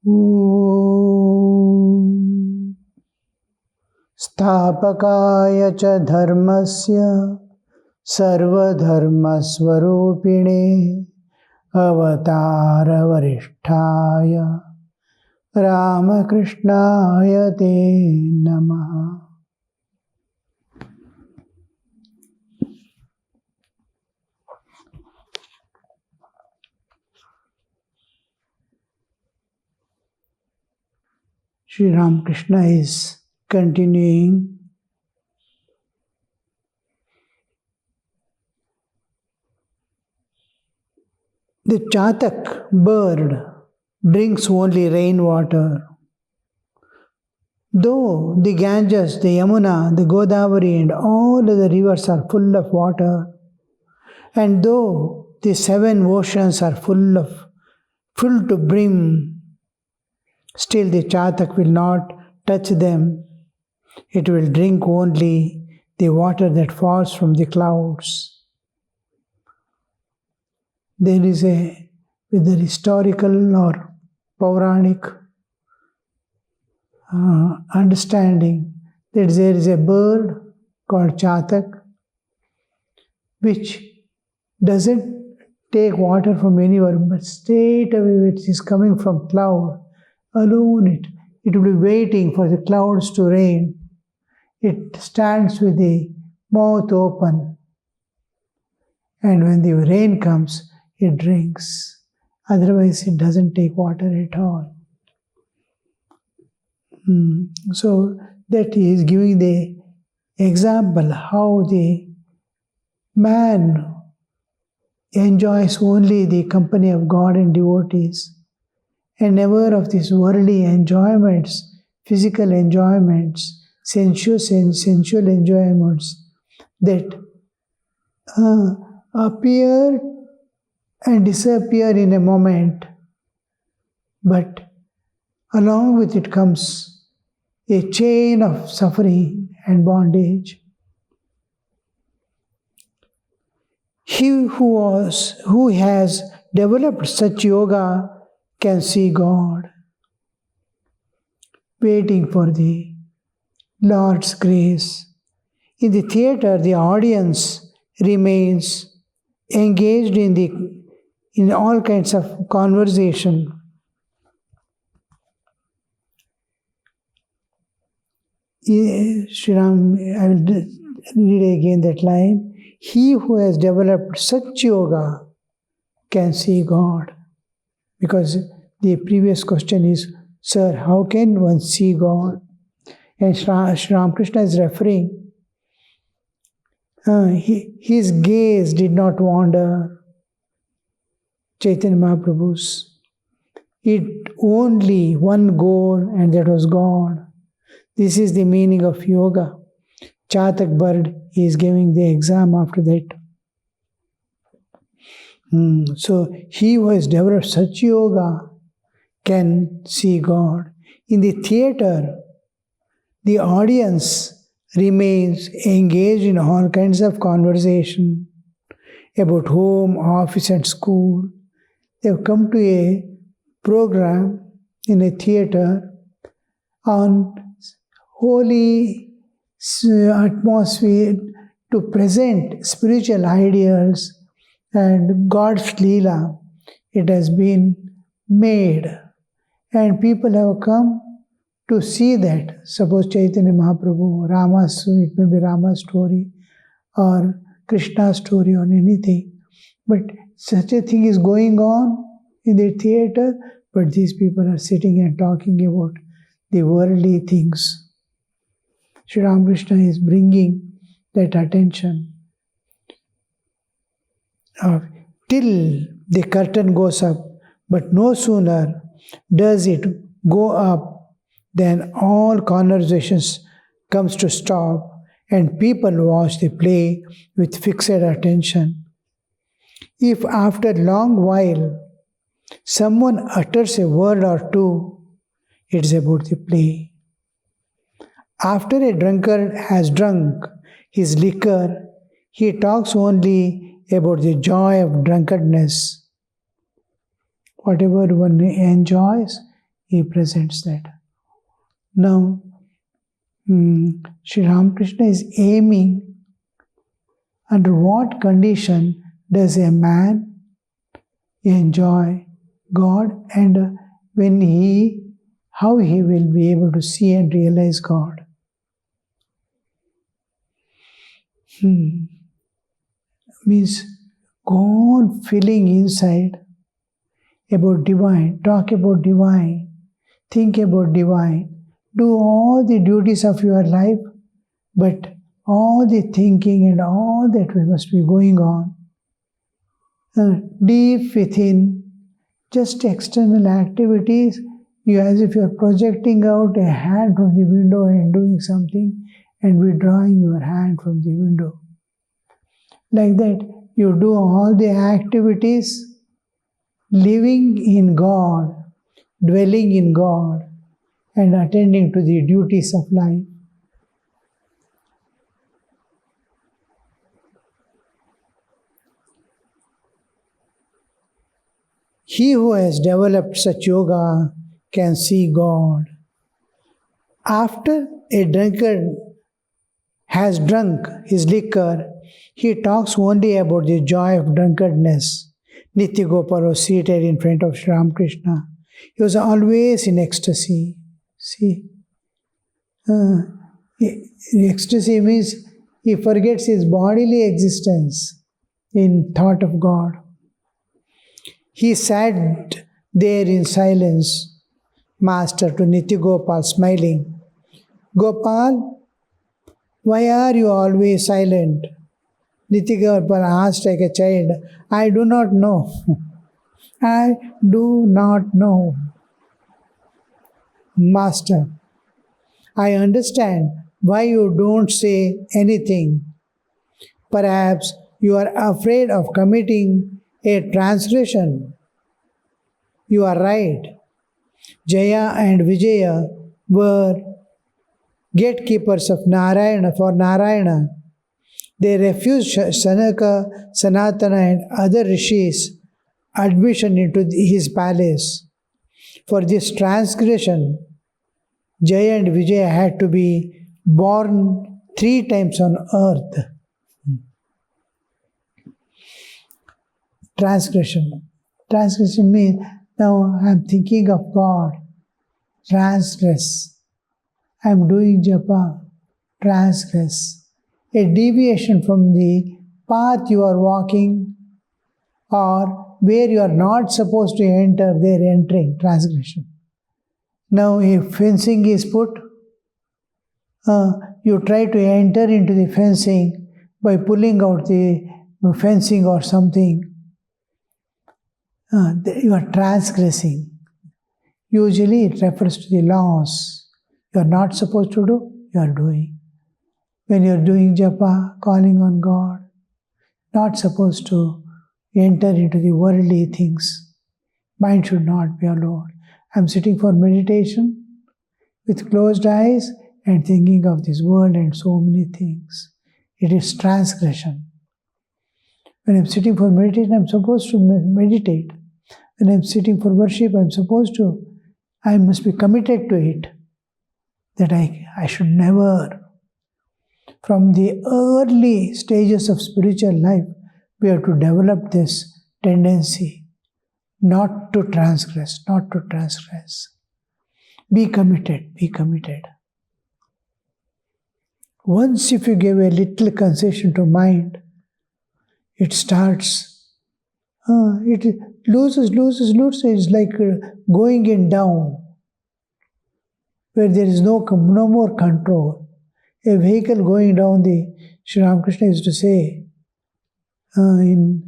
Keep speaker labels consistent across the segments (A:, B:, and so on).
A: Om Sthapakaya cha dharmasya sarvadharmasvarupine avatara varishtaya Ramakrishnaya te namaha. Sri Ramakrishna is continuing the chatak bird drinks only rainwater. Though the Ganges, the Yamuna, the Godavari and all other rivers are full of water, and though the 7 oceans are full to brim, still the chatak will not touch them. It will drink only the water that falls from the clouds. There is whether historical or Puranic understanding that there is a bird called chatak which doesn't take water from anywhere, but straight away it is coming from cloud. Alone it will be waiting for the clouds to rain. It stands with the mouth open, and when the rain comes, it drinks. Otherwise, it doesn't take water at all. So that he is giving the example how the man enjoys only the company of God and devotees, and never of these worldly enjoyments, physical enjoyments, sensual enjoyments that appear and disappear in a moment, but along with it comes a chain of suffering and bondage. He who has developed such yoga can see God, waiting for the Lord's grace. In the theater, the audience remains engaged in all kinds of conversation. Shriram, I will read again that line. He who has developed such yoga can see God. Because the previous question is, sir, how can one see God? And Sri Ramakrishna is referring, his gaze did not wander, Chaitanya Mahaprabhu's. It only one goal, and that was God. This is the meaning of yoga. Chatak bird is giving the exam after that. So he who has developed such yoga can see God. In the theater, the audience remains engaged in all kinds of conversation about home, office and school. They have come to a program in a theater on holy atmosphere to present spiritual ideals and God's Leela. It has been made, and people have come to see that. Suppose Chaitanya Mahaprabhu, it may be Rama's story or Krishna's story or anything. But such a thing is going on in the theater, but these people are sitting and talking about the worldly things. Sri Ramakrishna is bringing that attention till the curtain goes up, but no sooner does it go up than all conversations comes to stop and people watch the play with fixed attention. If after a long while someone utters a word or two, it's about the play. After a drunkard has drunk his liquor, he talks only about the joy of drunkenness. Whatever one enjoys he presents that. Now, Sri Ramakrishna is aiming under what condition does a man enjoy God, and how he will be able to see and realize God. Means go on feeling inside about divine, talk about divine, think about divine, do all the duties of your life, but all the thinking and all that must be going on deep within, just external activities, as if you are projecting out a hand from the window and doing something and withdrawing your hand from the window. Like that, you do all the activities, living in God, dwelling in God, and attending to the duties of life. He who has developed such yoga can see God. After a drunkard has drunk his liquor, he talks only about the joy of drunkardness. Nitya Gopal was seated in front of Sri Ramakrishna. He was always in ecstasy. See, ecstasy means he forgets his bodily existence in thought of God. He sat there in silence, Master to Nitya Gopal, smiling. Gopal, why are you always silent? Nitya Gopal asked like a child, I do not know. I do not know. Master, I understand why you don't say anything. Perhaps you are afraid of committing a transgression. You are right. Jaya and Vijaya were gatekeepers of Narayana for Narayana. They refused Sanaka, Sanatana and other rishis admission into his palace. For this transgression, Jaya and Vijaya had to be born 3 times on earth. Transgression. Transgression means, now I am thinking of God. Transgress. I am doing japa. Transgress. A deviation from the path you are walking, or where you are not supposed to enter, they are entering. Transgression. Now if fencing is put, you try to enter into the fencing by pulling out the fencing or something. You are transgressing. Usually it refers to the laws. You are not supposed to do, you are doing. When you are doing japa, calling on God, not supposed to enter into the worldly things. Mind should not be allowed. I am sitting for meditation with closed eyes and thinking of this world and so many things. It is transgression. When I am sitting for meditation, I am supposed to meditate. When I am sitting for worship, I must be committed to it. That I should never. From the early stages of spiritual life, we have to develop this tendency not to transgress, not to transgress. Be committed, be committed. Once if you give a little concession to mind, it starts, it loses. It's like going in down, where there is no more control. A vehicle going down Sri Ramakrishna used to say, in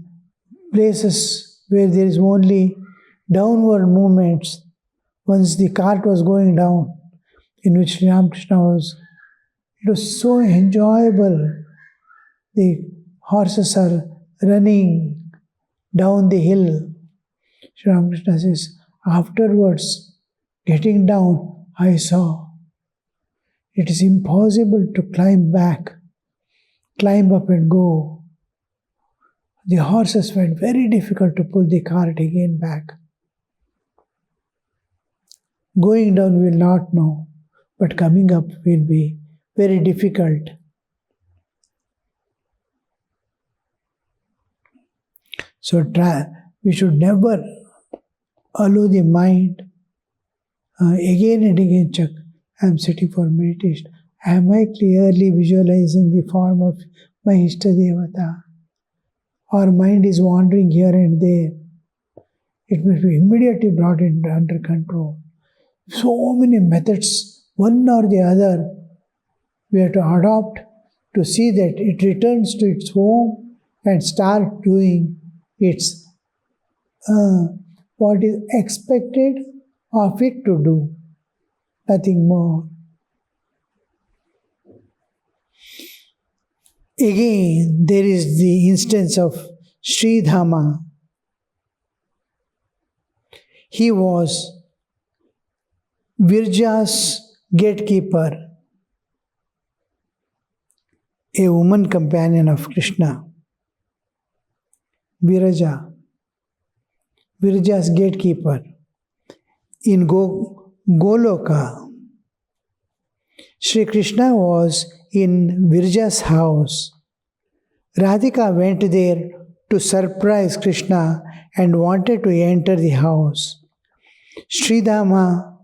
A: places where there is only downward movements, once the cart was going down, in which Sri Ramakrishna was, it was so enjoyable. The horses are running down the hill. Sri Ramakrishna says, afterwards, getting down, I saw it is impossible to climb back, climb up and go. The horses found very difficult to pull the cart again back. Going down we will not know, but coming up will be very difficult. So we should never allow the mind again and again check. I am sitting for meditation. Am I clearly visualizing the form of my Ishta Devata? Our mind is wandering here and there. It must be immediately brought under control. So many methods, one or the other, we have to adopt to see that it returns to its home and start doing its what is expected of it to do, nothing more. Again, there is the instance of Sridhama. He was Virja's gatekeeper, a woman companion of Krishna. Virja's gatekeeper. In Goloka, Sri Krishna was in Virja's house. Radhika went there to surprise Krishna and wanted to enter the house. Sridhama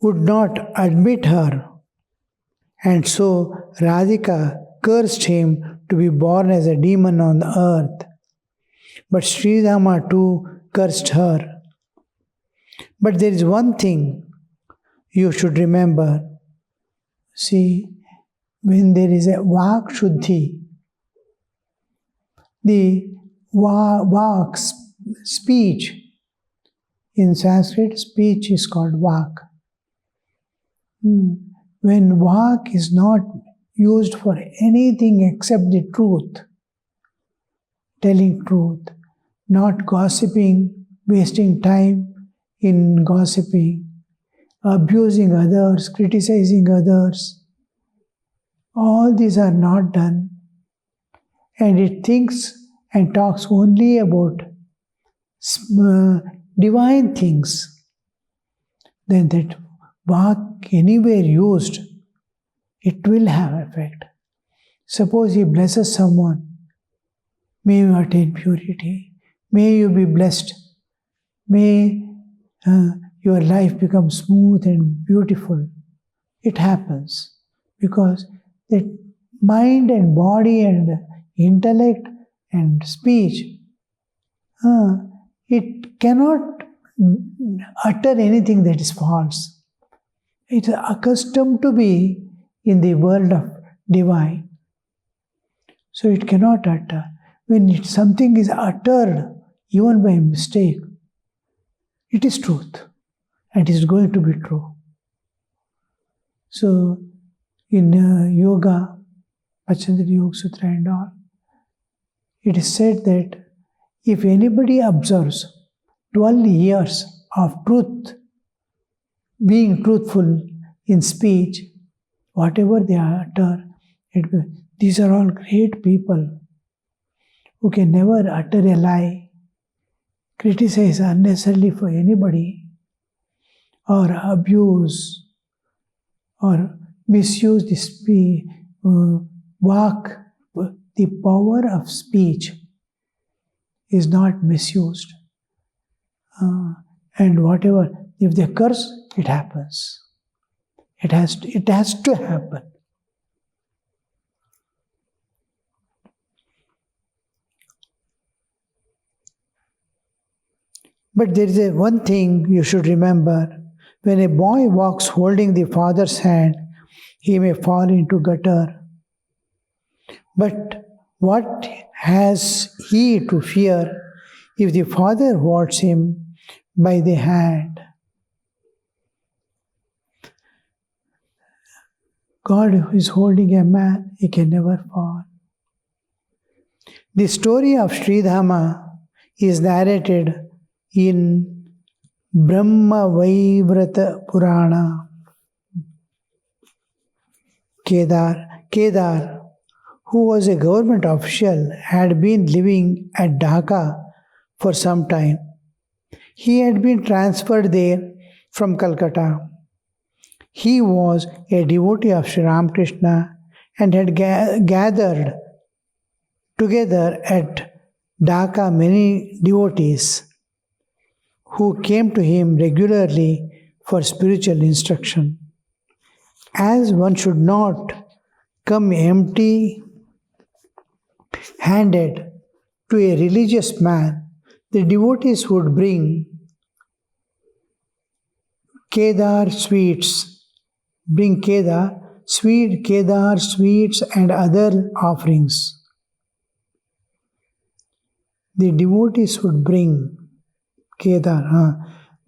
A: would not admit her, and so Radhika cursed him to be born as a demon on the earth. But Sridhama too cursed her. But there is one thing you should remember. See, when there is a Vak Shuddhi, the Vak, speech, in Sanskrit, speech is called Vak. When Vak is not used for anything except the truth, telling truth, not gossiping, wasting time in gossiping, abusing others, criticizing others, all these are not done. And it thinks and talks only about divine things. Then that Vak anywhere used, it will have effect. Suppose he blesses someone, may you attain purity, may you be blessed, may your life become smooth and beautiful. It happens because that mind and body and intellect and speech, it cannot utter anything that is false. It is accustomed to be in the world of divine. So it cannot utter. When something is uttered, even by mistake, it is truth. And it is going to be true. So in yoga, Patanjali Yoga Sutra and all, it is said that if anybody observes 12 years of truth, being truthful in speech, whatever they utter, these are all great people who can never utter a lie, criticize unnecessarily for anybody, or abuse, or misuse the Vak. The power of speech is not misused. And whatever, if they curse, it happens. It has to happen. But there is one thing you should remember. When a boy walks holding the father's hand, he may fall into gutter. But what has he to fear if the father holds him by the hand? God is holding a man, he can never fall. The story of Sridhama is narrated in Brahma Vaivrata Purana. Kedar, who was a government official, had been living at Dhaka for some time. He had been transferred there from Calcutta. He was a devotee of Sri Ramakrishna and had gathered together at Dhaka many devotees who came to him regularly for spiritual instruction. As one should not come empty handed to a religious man, the devotees would bring Kedar sweets, Kedar sweets and other offerings. The devotees would bring Kedar.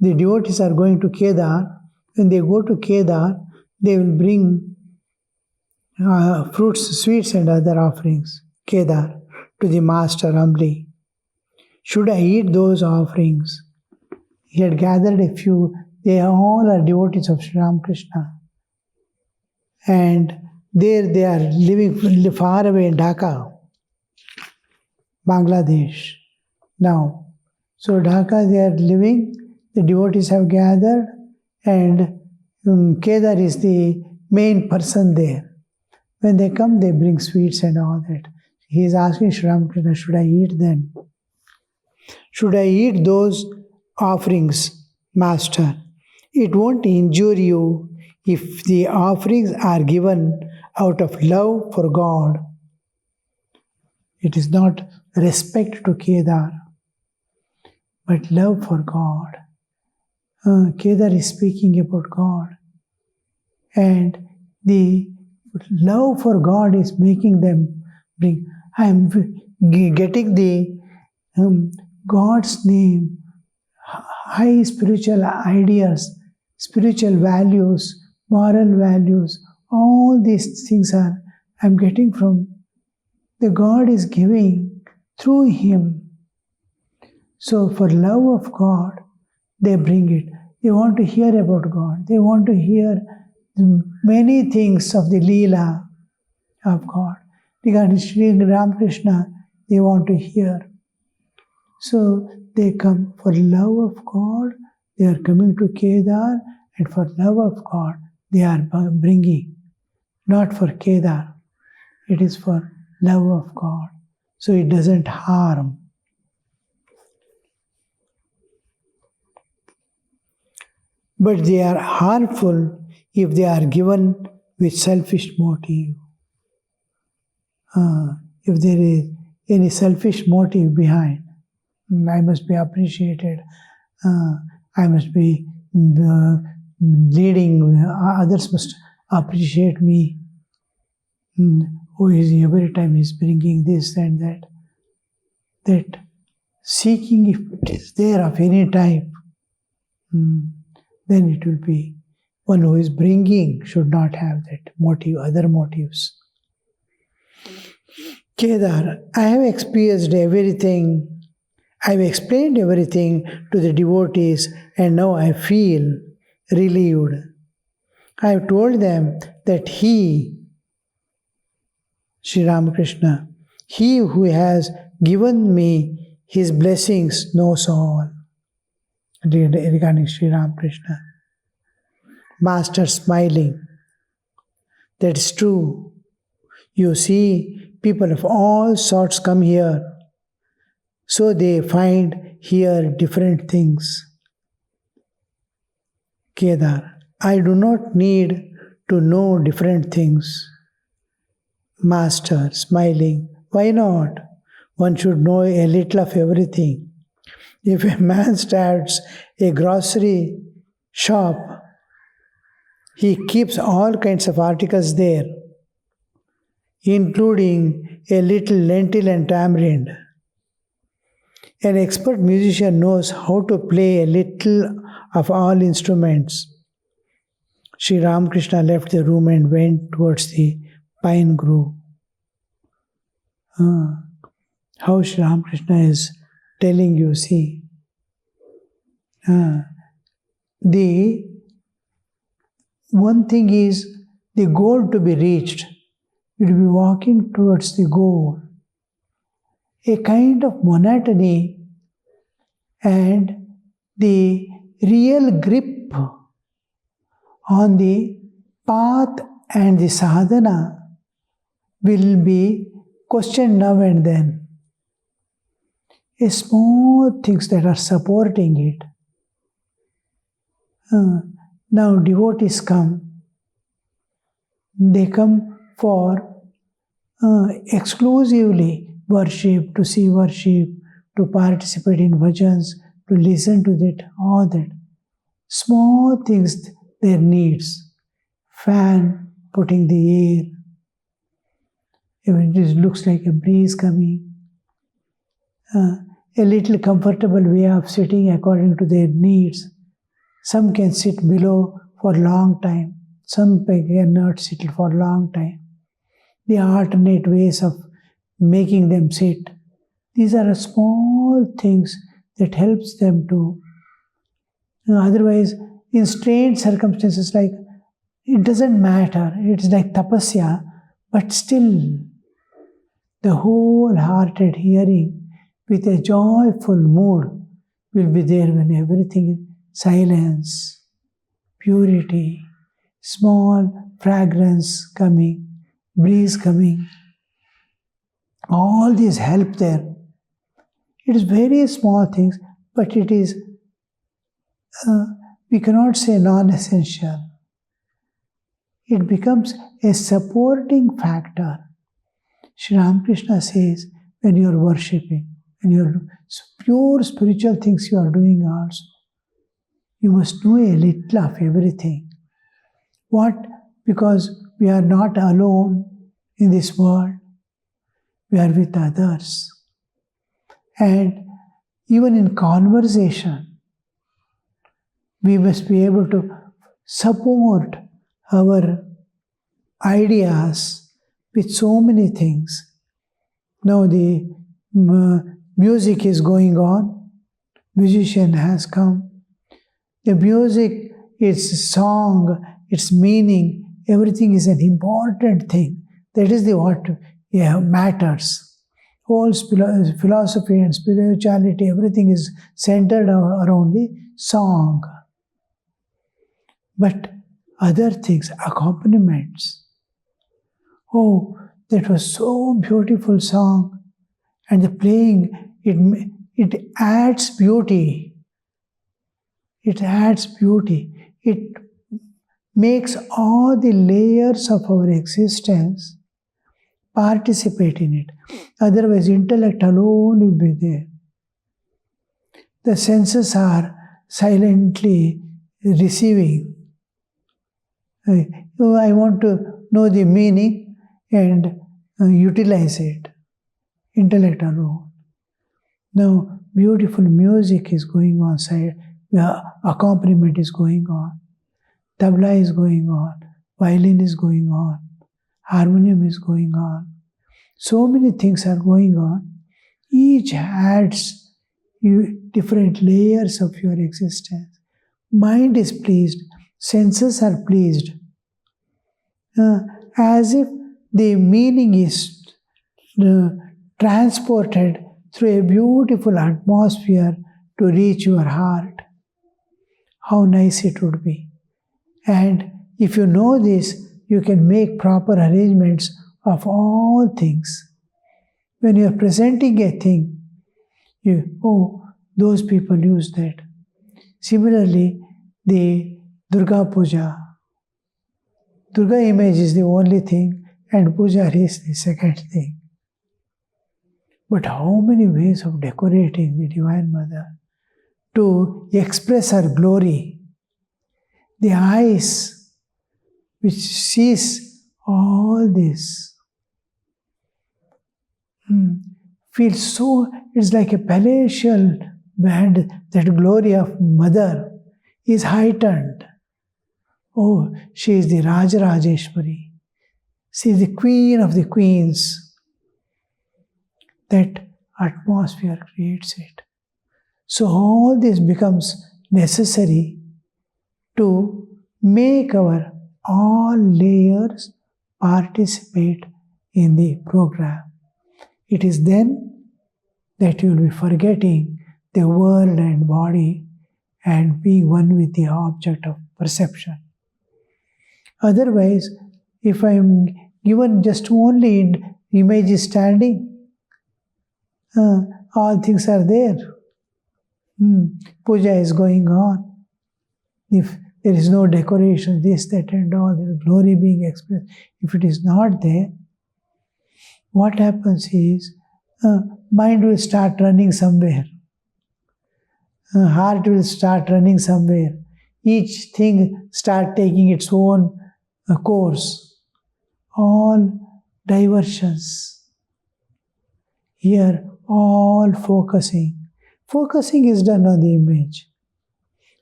A: The devotees are going to Kedar. When they go to Kedar, they will bring fruits, sweets and other offerings, Kedar, to the master humbly. Should I eat those offerings? He had gathered a few. They all are devotees of Sri Ramakrishna. And there they are living far away in Dhaka, Bangladesh. Now, so Dhaka they are living, the devotees have gathered, and Kedar is the main person there. When they come, they bring sweets and all that. He is asking Sri Ramakrishna, should I eat them? Should I eat those offerings, Master? It won't injure you if the offerings are given out of love for God. It is not respect to Kedar, but love for God. Kedar is speaking about God. And the love for God is making them bring. I am getting the God's name, high spiritual ideas, spiritual values, moral values, all these things are, I am getting from the God is giving through Him. So for love of God, they bring it. They want to hear about God. They want to hear many things of the Leela of God. Regarding Sri Ramakrishna, they want to hear. So they come for love of God. They are coming to Kedar, and for love of God, they are bringing. Not for Kedar. It is for love of God. So it doesn't harm. But they are harmful if they are given with selfish motive. If there is any selfish motive behind, I must be appreciated, I must be leading, others must appreciate me. Oh, every time he's bringing this and that. That seeking, if it is there of any type, then it will be one who is bringing should not have that motive, other motives. Kedar, I have experienced everything. I have explained everything to the devotees, and now I feel relieved. I have told them that He, Sri Ramakrishna, He who has given me His blessings knows all. Regarding Sri Ramakrishna. Master smiling. That's true. You see, people of all sorts come here. So they find here different things. Kedar, I do not need to know different things. Master smiling. Why not? One should know a little of everything. If a man starts a grocery shop, he keeps all kinds of articles there, including a little lentil and tamarind. An expert musician knows how to play a little of all instruments. Sri Ramakrishna left the room and went towards the pine grove. How Sri Ramakrishna is telling you, see, the one thing is the goal to be reached. You will be walking towards the goal. A kind of monotony and the real grip on the path and the sadhana will be questioned now and then. Small things that are supporting it. Now devotees come. They come for exclusively worship, to see worship, to participate in bhajans, to listen to that, all that. Small things, their needs. Fan, putting the air. Even it looks like a breeze coming. A little comfortable way of sitting according to their needs. Some can sit below for a long time. Some cannot sit for a long time. The alternate ways of making them sit. These are small things that helps them to. Otherwise, in strained circumstances, like it doesn't matter. It's like tapasya, but still, the wholehearted hearing with a joyful mood will be there when everything is silence, purity, small fragrance coming, breeze coming. All these help there. It is very small things, but it is, we cannot say non-essential. It becomes a supporting factor. Sri Ramakrishna says, when you are worshipping, when you are pure spiritual things you are doing also, you must know a little of everything. What? Because we are not alone in this world. We are with others. And even in conversation, we must be able to support our ideas with so many things. Now the music is going on, musician has come. The music, its song, its meaning, everything is an important thing. That is the what matters. Whole philosophy and spirituality, everything is centered around the song. But other things, accompaniments. Oh, that was so beautiful song. And the playing, it adds beauty. It adds beauty. It makes all the layers of our existence participate in it. Otherwise, intellect alone will be there. The senses are silently receiving. I want to know the meaning and utilize it. Intellect alone. Now, beautiful music is going on side. Accompaniment is going on. Tabla is going on. Violin is going on. Harmonium is going on. So many things are going on. Each adds different layers of your existence. Mind is pleased. Senses are pleased. As if the meaning is transported through a beautiful atmosphere to reach your heart. How nice it would be. And if you know this, you can make proper arrangements of all things. When you are presenting a thing, those people use that. Similarly, the Durga Puja. Durga image is the only thing and Puja is the second thing. But how many ways of decorating the Divine Mother to express her glory. The eyes which sees all this feels so, it's like a palatial band, that glory of Mother is heightened. Oh, she is the Rajarajeshwari. She is the Queen of the Queens. That atmosphere creates it. So all this becomes necessary to make our all layers participate in the program. It is then that you will be forgetting the world and body and being one with the object of perception. Otherwise, if I am given just only image is standing, all things are there. Puja is going on. If there is no decoration, this, that, and all, the glory being expressed, if it is not there, what happens is mind will start running somewhere. Heart will start running somewhere. Each thing start taking its own course. All diversions. Here, all focusing. Focusing is done on the image.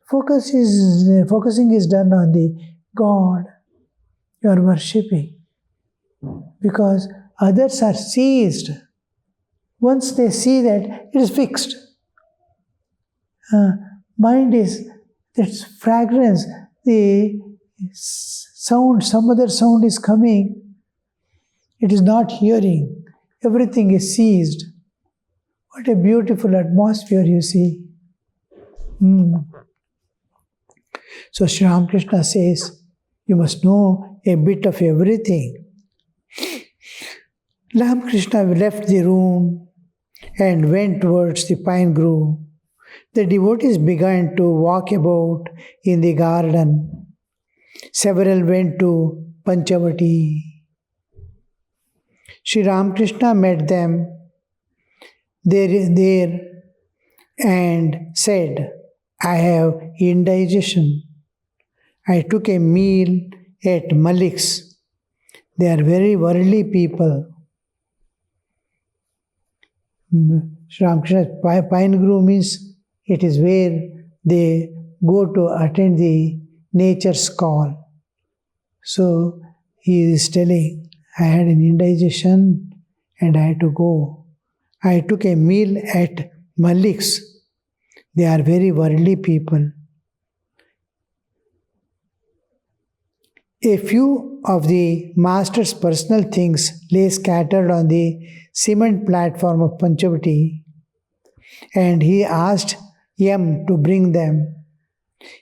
A: Focusing is done on the God you are worshipping. Because others are seized. Once they see that, it is fixed. Mind is that fragrance, the sound, some other sound is coming. It is not hearing. Everything is seized. What a beautiful atmosphere you see. So Sri Ramakrishna says, you must know a bit of everything. Ramakrishna left the room and went towards the pine grove. The devotees began to walk about in the garden. Several went to Panchavati. Sri Ramakrishna met them there and said, I have indigestion. I took a meal at Malik's. They are very worldly people. Sri Ramakrishna, pine grove means it is where they go to attend the nature's call. So he is telling, I had an indigestion and I had to go. I took a meal at Malik's. They are very worldly people. A few of the master's personal things lay scattered on the cement platform of Panchavati, and he asked Yam to bring them.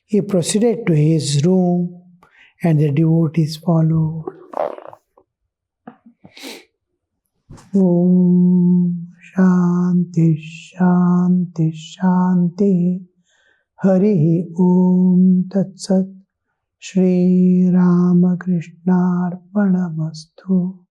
A: He proceeded to his room, and the devotees followed. Om Shanti Shanti Shanti Hari Om Tat Sat Shri Ramakrishna Arpanamastu.